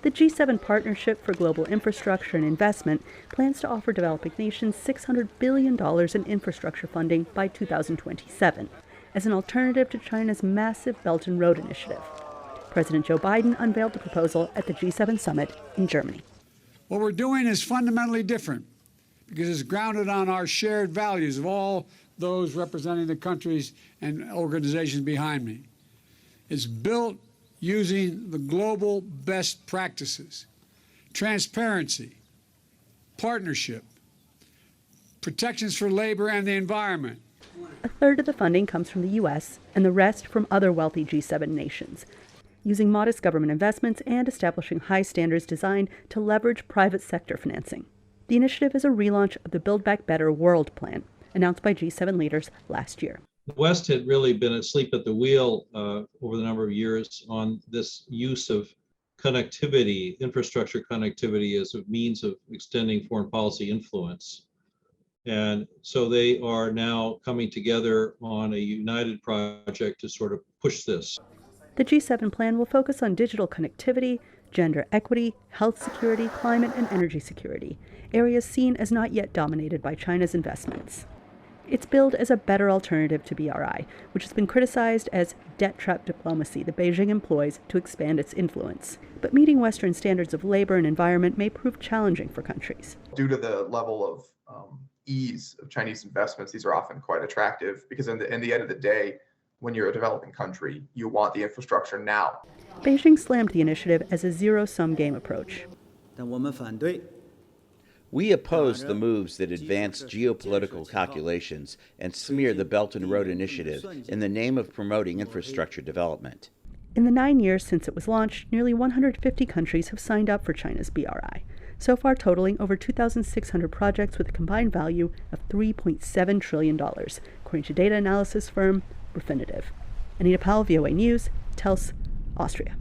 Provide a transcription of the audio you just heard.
The G7 Partnership for Global Infrastructure and Investment plans to offer developing nations $600 billion in infrastructure funding by 2027 as an alternative to China's massive Belt and Road Initiative. President Joe Biden unveiled the proposal at the G7 summit in Germany. What we're doing is fundamentally different because it's grounded on our shared values of all those representing the countries and organizations behind me. It's built using the global best practices, transparency, partnership, protections for labor and the environment. A third of the funding comes from the U.S. and the rest from other wealthy G7 nations, using modest government investments and establishing high standards designed to leverage private sector financing. The initiative is a relaunch of the Build Back Better World Plan, announced by G7 leaders last year. The West had really been asleep at the wheel over the number of years on this use of connectivity, infrastructure connectivity, as a means of extending foreign policy influence. And so they are now coming together on a united project to sort of push this. The G7 plan will focus on digital connectivity, gender equity, health security, climate and energy security, areas seen as not yet dominated by China's investments. It's billed as a better alternative to BRI, which has been criticized as debt trap diplomacy that Beijing employs to expand its influence. But meeting Western standards of labor and environment may prove challenging for countries. Due to the level of ease of Chinese investments, these are often quite attractive because in the end of the day, when you're a developing country, you want the infrastructure now. Beijing slammed the initiative as a zero-sum game approach. We oppose the moves that advance geopolitical calculations and smear the Belt and Road Initiative in the name of promoting infrastructure development. In the 9 years since it was launched, nearly 150 countries have signed up for China's BRI, so far totaling over 2,600 projects with a combined value of $3.7 trillion, according to data analysis firm Refinitiv. Anita Powell, VOA News, Telfs, Austria.